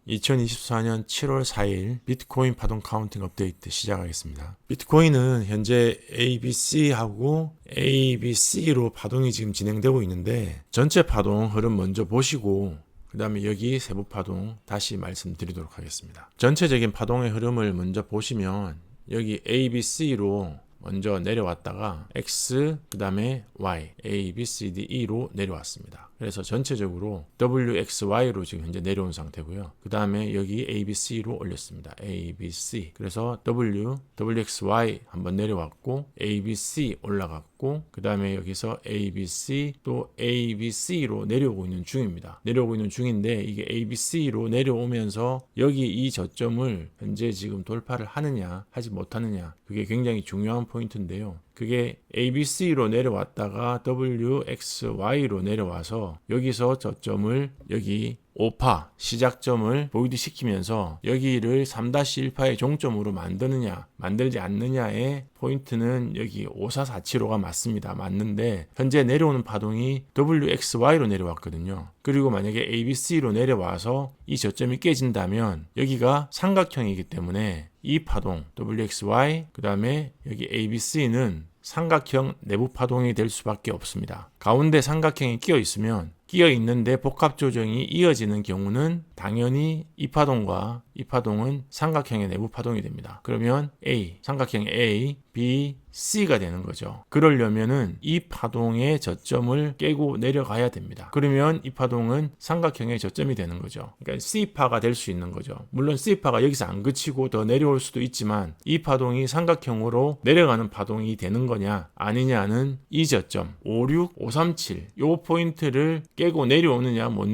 2024년 7월 4일 비트코인 파동 카운팅 업데이트 시작하겠습니다. 비트코인은 현재 ABC하고 ABC로 파동이 지금 진행되고 있는데 전체 파동 흐름 먼저 보시고 그 다음에 여기 세부 파동 다시 말씀드리도록 하겠습니다. 전체적인 파동의 흐름을 먼저 보시면 여기 ABC로 먼저 내려왔다가 X 그 다음에 Y A, B, C, D, E로 내려왔습니다. 그래서 전체적으로 WXY로 지금 현재 내려온 상태고요. 그 다음에 여기 ABC로 올렸습니다. ABC 그래서 WXY 한번 내려왔고 ABC 올라갔고 그 다음에 여기서 ABC 또 ABC로 내려오고 있는 중입니다. 내려오고 있는 중인데 이게 ABC로 내려오면서 여기 이 저점을 현재 지금 돌파를 하느냐 하지 못하느냐 그게 굉장히 중요한 포인트인데요. 그게 ABC로 내려왔다가 WXY로 내려와서 여기서 저점을 여기 5파 시작점을 보이드 시키면서 여기를 3-1파의 종점으로 만드느냐 만들지 않느냐의 포인트는 여기 5447호가 맞습니다. 맞는데 현재 내려오는 파동이 WXY로 내려왔거든요. 그리고 만약에 ABC로 내려와서 이 저점이 깨진다면 여기가 삼각형이기 때문에 이 파동 WXY 그 다음에 여기 ABC는 삼각형 내부 파동이 될 수밖에 없습니다. 가운데 삼각형이 끼어 있으면 끼어 있는데 복합 조정이 이어지는 경우는 당연히 이 파동과 이 파동은 삼각형의 내부 파동이 됩니다. 그러면 A, 삼각형 A, B, C가 되는 거죠. 그러려면은 이 파동의 저점을 깨고 내려가야 됩니다. 그러면 이 파동은 삼각형의 저점이 되는 거죠. 그러니까 C파가 될 수 있는 거죠. 물론 C파가 여기서 안 그치고 더 내려올 수도 있지만 이 파동이 삼각형으로 내려가는 파동이 되는 거냐 아니냐는 이 저점 56537 요 포인트를 깨고 내려오느냐 못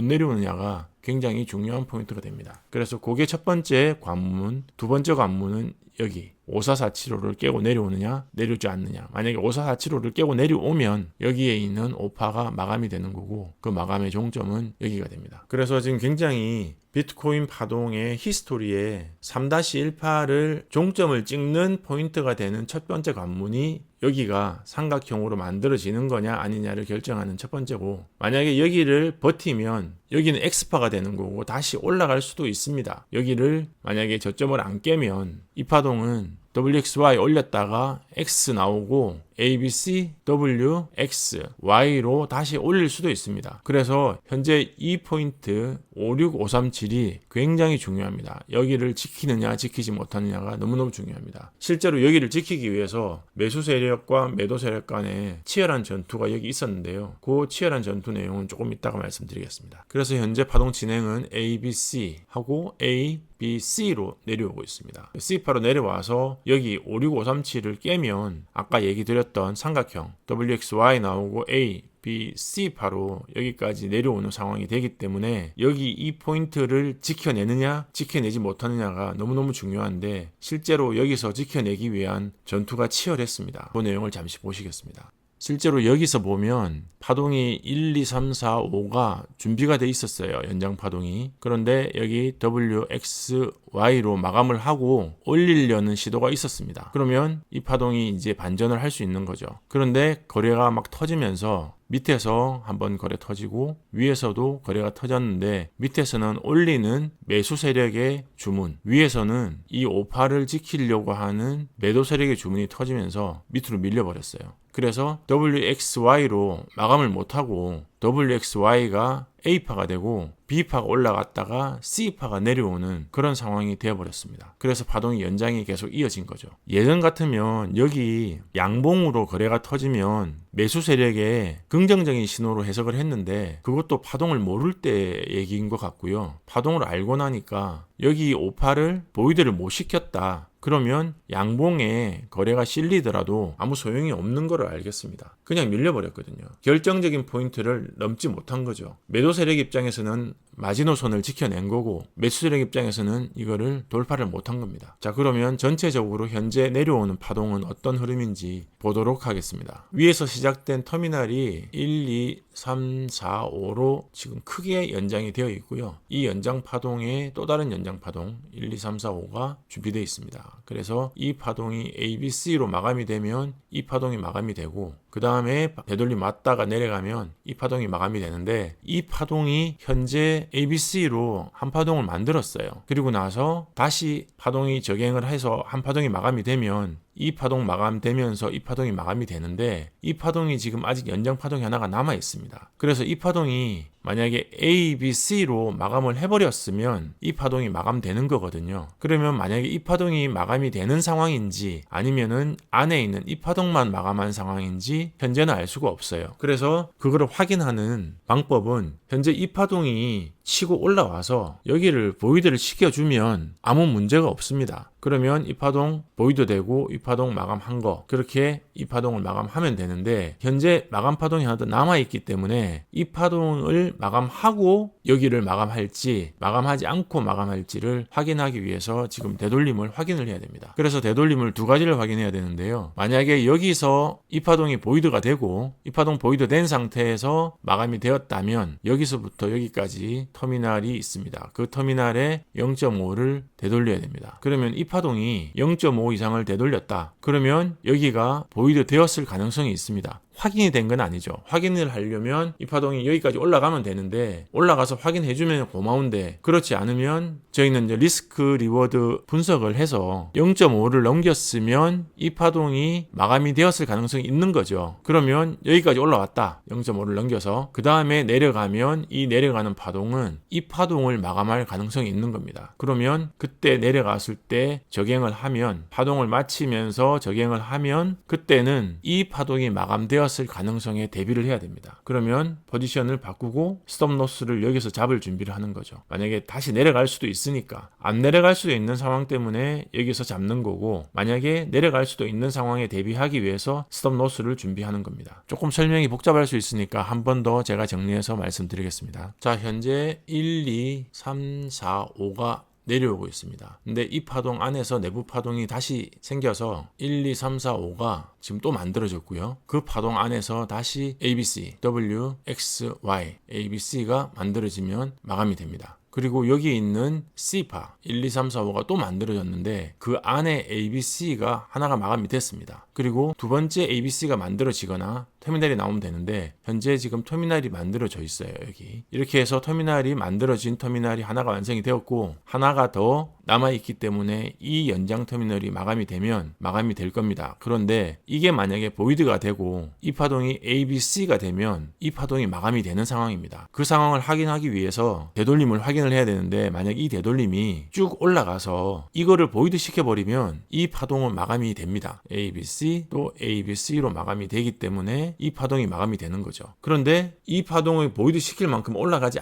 내려오느냐가 굉장히 중요한 포인트가 됩니다. 그래서 그게 첫 번째 관문, 두 번째 관문은 여기 54475를 깨고 내려오느냐 내려오지 않느냐. 만약에 54475를 깨고 내려오면 여기에 있는 5파가 마감이 되는 거고 그 마감의 종점은 여기가 됩니다. 그래서 지금 굉장히 비트코인 파동의 히스토리에 3-1파를 종점을 찍는 포인트가 되는 첫 번째 관문이 여기가 삼각형으로 만들어지는 거냐 아니냐를 결정하는 첫 번째고 만약에 여기를 버티면 여기는 X파가 되는 거고 다시 올라갈 수도 있습니다. 여기를 만약에 저점을 안 깨면 이 파동은 WXY 올렸다가 X 나오고 ABC, W, X, Y로 다시 올릴 수도 있습니다. 그래서 현재 이 포인트 56537이 굉장히 중요합니다. 여기를 지키느냐 지키지 못하느냐가 너무너무 중요합니다. 실제로 여기를 지키기 위해서 매수 세력과 매도 세력 간에 치열한 전투가 여기 있었는데요. 그 치열한 전투 내용은 조금 이따가 말씀드리겠습니다. 그래서 현재 파동 진행은 ABC하고 A, B, C로 내려오고 있습니다. C파로 내려와서 여기 56537을 깨면 아까 얘기 드렸던 삼각형 WXY 나오고 A, B, C파로 여기까지 내려오는 상황이 되기 때문에 여기 이 포인트를 지켜내느냐 지켜내지 못하느냐가 너무너무 중요한데 실제로 여기서 지켜내기 위한 전투가 치열했습니다. 그 내용을 잠시 보시겠습니다. 실제로 여기서 보면 파동이 1, 2, 3, 4, 5가 준비가 돼 있었어요. 연장 파동이. 그런데 여기 WXY로 마감을 하고 올리려는 시도가 있었습니다. 그러면 이 파동이 이제 반전을 할 수 있는 거죠. 그런데 거래가 막 터지면서 밑에서 한번 거래 터지고 위에서도 거래가 터졌는데 밑에서는 올리는 매수 세력의 주문, 위에서는 이 5파를 지키려고 하는 매도 세력의 주문이 터지면서 밑으로 밀려버렸어요. 그래서 WXY로 마감을 못하고 WXY가 A파가 되고 B파가 올라갔다가 C파가 내려오는 그런 상황이 되어버렸습니다. 그래서 파동이 연장이 계속 이어진 거죠. 예전 같으면 여기 양봉으로 거래가 터지면 매수 세력의 긍정적인 신호로 해석을 했는데 그것도 파동을 모를 때 얘기인 것 같고요. 파동을 알고 나니까 여기 5파를 보이드를 못 시켰다. 그러면 양봉에 거래가 실리더라도 아무 소용이 없는 거를 알겠습니다. 그냥 밀려버렸거든요. 결정적인 포인트를 넘지 못한 거죠. 매도 세력 입장에서는 마지노선을 지켜낸 거고 매수 세력 입장에서는 이거를 돌파를 못한 겁니다. 자, 그러면 전체적으로 현재 내려오는 파동은 어떤 흐름인지 보도록 하겠습니다. 위에서 시작된 터미널이 1, 2, 3, 4, 5로 지금 크게 연장이 되어 있고요. 이 연장 파동에 또 다른 연장 파동 1, 2, 3, 4, 5가 준비되어 있습니다. 그래서 이 파동이 ABC로 마감이 되면 이 파동이 마감이 되고 그 다음에 되돌림 왔다가 내려가면 이 파동이 마감이 되는데 이 파동이 현재 ABC로 한 파동을 만들었어요. 그리고 나서 다시 파동이 적행을 해서 한 파동이 마감이 되면 이 파동 마감되면서 이 파동이 마감이 되는데, 이 파동이 지금 아직 연장 파동이 하나가 남아 있습니다. 그래서 이 파동이 만약에 A, B, C로 마감을 해버렸으면 이 파동이 마감되는 거거든요. 그러면 만약에 이 파동이 마감이 되는 상황인지 아니면은 안에 있는 이 파동만 마감한 상황인지 현재는 알 수가 없어요. 그래서 그거를 확인하는 방법은 현재 이 파동이 치고 올라와서 여기를 보이드를 시켜주면 아무 문제가 없습니다. 그러면 이 파동 보이드 되고 이 파동 마감한 거, 그렇게 이 파동을 마감하면 되는데, 현재 마감 파동이 하나 더 남아있기 때문에 이 파동을 마감하고 여기를 마감할지 마감하지 않고 마감할지를 확인하기 위해서 지금 되돌림을 확인을 해야 됩니다. 그래서 되돌림을 두 가지를 확인해야 되는데요, 만약에 여기서 이 파동이 보이드가 되고 이 파동 보이드 된 상태에서 마감이 되었다면 여기서부터 여기까지 터미널이 있습니다. 그 터미널에 0.5를 되돌려야 됩니다. 그러면 이 파동이 0.5 이상을 되돌렸다. 그러면 여기가 보이드 되었을 가능성이 있습니다. 확인이 된 건 아니죠. 확인을 하려면 이 파동이 여기까지 올라가면 되는데, 올라가서 확인해주면 고마운데, 그렇지 않으면 저희는 이제 리스크 리워드 분석을 해서 0.5를 넘겼으면 이 파동이 마감이 되었을 가능성이 있는 거죠. 그러면 여기까지 올라왔다. 0.5를 넘겨서 그 다음에 내려가면 이 내려가는 파동은 이 파동을 마감할 가능성이 있는 겁니다. 그러면 그때 내려갔을 때 적행을 하면, 파동을 마치면서 적행을 하면 그때는 이 파동이 마감되었을 가능성에 대비를 해야 됩니다. 그러면 포지션을 바꾸고 스톱 로스를 여기서 잡을 준비를 하는 거죠. 만약에 다시 내려갈 수도 있으니까, 안 내려갈 수도 있는 상황 때문에 여기서 잡는 거고, 만약에 내려갈 수도 있는 상황에 대비하기 위해서 스톱 로스를 준비하는 겁니다. 조금 설명이 복잡할 수 있으니까 한 번 더 제가 정리해서 말씀드리겠습니다. 자, 현재 1, 2, 3, 4, 5가 내려오고 있습니다. 근데 이 파동 안에서 내부 파동이 다시 생겨서 1, 2, 3, 4, 5가 지금 또 만들어졌고요. 그 파동 안에서 다시 ABC, W, X, Y, ABC가 만들어지면 마감이 됩니다. 그리고 여기 있는 C파 1, 2, 3, 4, 5가 또 만들어졌는데 그 안에 ABC가 하나가 마감이 됐습니다. 그리고 두 번째 ABC가 만들어지거나 터미널이 나오면 되는데, 현재 지금 터미널이 만들어져 있어요. 여기 이렇게 해서 터미널이 만들어진 터미널이 하나가 완성이 되었고, 하나가 더 남아있기 때문에 이 연장 터미널이 마감이 되면 마감이 될 겁니다. 그런데 이게 만약에 보이드가 되고 이 파동이 ABC가 되면 이 파동이 마감이 되는 상황입니다. 그 상황을 확인하기 위해서 되돌림을 확인을 해야 되는데, 만약 이 되돌림이 쭉 올라가서 이거를 보이드 시켜버리면 이 파동은 마감이 됩니다. ABC 또 ABC로 마감이 되기 때문에 이 파동이 마감이 되는 거죠. 그런데 이 파동을 보이드 시킬 만큼 올라가지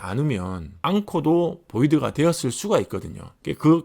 않고도 보이드가 되었을 수가 있거든요.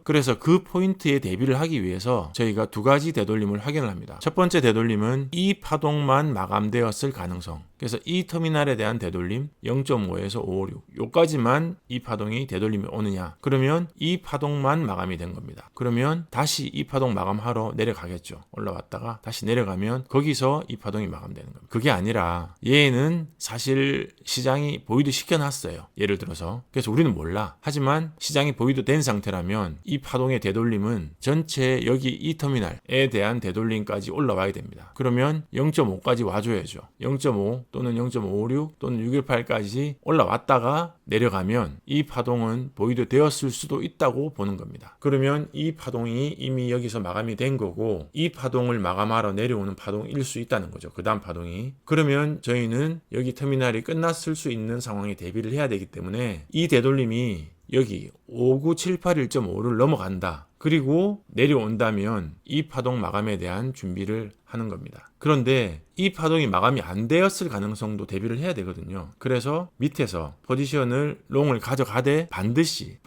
그래서 그 포인트에 대비를 하기 위해서 저희가 두 가지 되돌림을 확인을 합니다. 첫 번째 되돌림은 이 파동만 마감되었을 가능성. 그래서 이 터미널에 대한 되돌림 0.5에서 556 요까지만 이 파동이 되돌림이 오느냐, 그러면 이 파동만 마감이 된 겁니다. 그러면 다시 이 파동 마감하러 내려가겠죠. 올라왔다가 다시 내려가면 거기서 이 파동이 마감되는 겁니다. 그게 아니라 얘는 사실 시장이 보이드 시켜놨어요. 예를 들어서. 그래서 우리는 몰라. 하지만 시장이 보이드 된 상태라면 이 파동의 되돌림은 전체 여기 이 터미널에 대한 되돌림까지 올라와야 됩니다. 그러면 0.5까지 와줘야죠. 0.5 또는 0.56 또는 618까지 올라왔다가 내려가면 이 파동은 보이드 되었을 수도 있다고 보는 겁니다. 그러면 이 파동이 이미 여기서 마감이 된 거고, 이 파동을 마감하러 내려오는 파동일 수 있다는 거죠. 그 다음 파동이. 그러면 저희는 여기 터미널이 끝났을 수 있는 상황에 대비를 해야 되기 때문에 이 되돌림이 여기 59781.5를 넘어간다. 그리고 내려온다면 이 파동 마감에 대한 준비를 하는 겁니다. 그런데 이 파동이 마감이 안 되었을 가능성도 대비를 해야 되거든요. 그래서 밑에서 포지션을 롱을 가져가되 반드시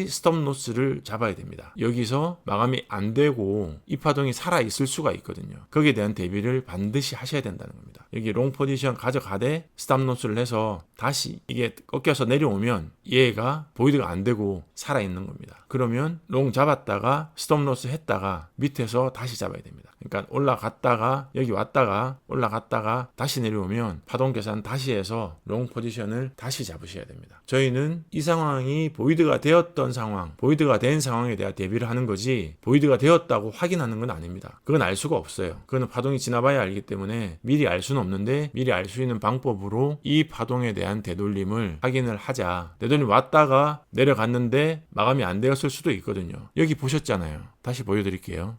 스톱 로스를 잡아야 됩니다. 여기서 마감이 안 되고 이 파동이 살아 있을 수가 있거든요. 거기에 대한 대비를 반드시 하셔야 된다는 겁니다. 여기 롱 포지션 가져가되 스톱 로스를 해서 다시 이게 꺾여서 내려오면 얘가 보이드가 안 되고 살아 있는 겁니다. 그러면 롱 잡아 잡았다가 스톱로스 했다가 밑에서 다시 잡아야 됩니다. 그러니까 올라갔다가 여기 왔다가 올라갔다가 다시 내려오면 파동 계산 다시 해서 롱 포지션을 다시 잡으셔야 됩니다. 저희는 이 상황이 보이드가 되었던 상황, 보이드가 된 상황에 대한 대비를 하는 거지 보이드가 되었다고 확인하는 건 아닙니다. 그건 알 수가 없어요. 그거는 파동이 지나봐야 알기 때문에 미리 알 수는 없는데 미리 알 수 있는 방법으로 이 파동에 대한 되돌림을 확인을 하자. 되돌림 왔다가 내려갔는데 마감이 안 되었을 수도 있거든요. 여기 보셨잖아요. 다시 보여드릴게요.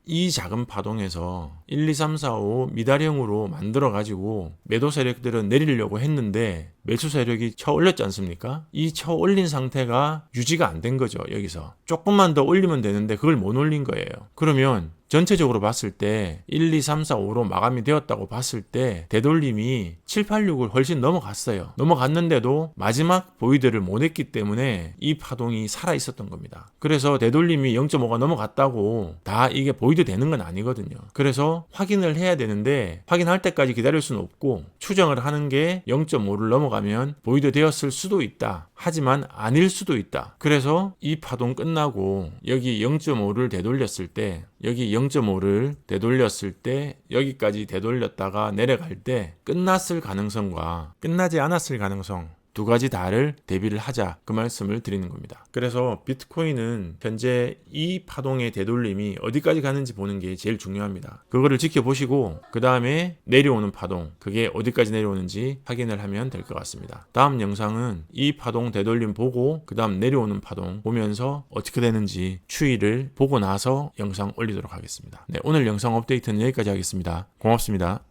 이 작은 파동에서 1, 2, 3, 4, 5 미달형으로 만들어 가지고 매도 세력들은 내리려고 했는데 매수 세력이 쳐 올렸지 않습니까? 이 쳐 올린 상태가 유지가 안 된 거죠. 여기서 조금만 더 올리면 되는데 그걸 못 올린 거예요. 그러면 전체적으로 봤을 때 1, 2, 3, 4, 5로 마감이 되었다고 봤을 때 되돌림이 7, 8, 6을 훨씬 넘어갔어요. 넘어갔는데도 마지막 보이드를 못 했기 때문에 이 파동이 살아 있었던 겁니다. 그래서 되돌림이 0.5가 넘어갔다고 다 이게 보이드 되는 건 아니거든요. 그래서 확인을 해야 되는데 확인할 때까지 기다릴 수는 없고 추정을 하는 게 0.5를 넘어가면 보이드 되었을 수도 있다. 하지만 아닐 수도 있다. 그래서 이 파동 끝나고 여기 0.5를 되돌렸을 때 여기 0.5를 되돌렸을 때 여기까지 되돌렸다가 내려갈 때 끝났을 가능성과 끝나지 않았을 가능성 두 가지 다를 대비를 하자 그 말씀을 드리는 겁니다. 그래서 비트코인은 현재 이 파동의 되돌림이 어디까지 가는지 보는 게 제일 중요합니다. 그거를 지켜보시고 그 다음에 내려오는 파동 그게 어디까지 내려오는지 확인을 하면 될 것 같습니다. 다음 영상은 이 파동 되돌림 보고 그 다음 내려오는 파동 보면서 어떻게 되는지 추이를 보고 나서 영상 올리도록 하겠습니다. 네, 오늘 영상 업데이트는 여기까지 하겠습니다. 고맙습니다.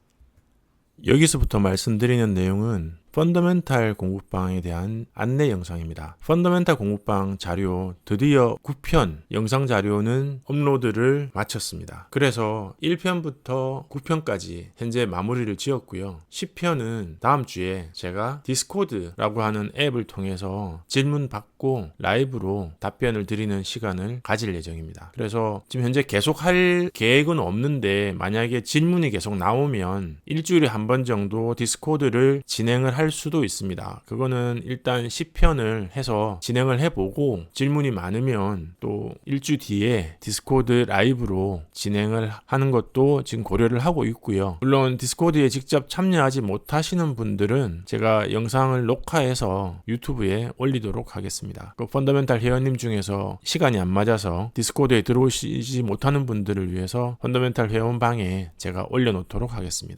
여기서부터 말씀드리는 내용은 펀더멘탈 공부방에 대한 안내 영상입니다. 펀더멘탈 공부방 자료 드디어 9편 영상 자료는 업로드를 마쳤습니다. 그래서 1편부터 9편까지 현재 마무리를 지었고요. 10편은 다음 주에 제가 디스코드라고 하는 앱을 통해서 질문 받고 라이브로 답변을 드리는 시간을 가질 예정입니다. 그래서 지금 현재 계속 할 계획은 없는데 만약에 질문이 계속 나오면 일주일에 한 번 정도 디스코드를 진행을 할 수도 있습니다. 그거는 일단 10편을 해서 진행을 해보고 질문이 많으면 또 일주 뒤에 디스코드 라이브로 진행을 하는 것도 지금 고려를 하고 있고요. 물론 디스코드에 직접 참여하지 못하시는 분들은 제가 영상을 녹화해서 유튜브에 올리도록 하겠습니다. 그 펀더멘탈 회원님 중에서 시간이 안 맞아서 디스코드에 들어오시지 못하는 분들을 위해서 펀더멘탈 회원방에 제가 올려놓도록 하겠습니다.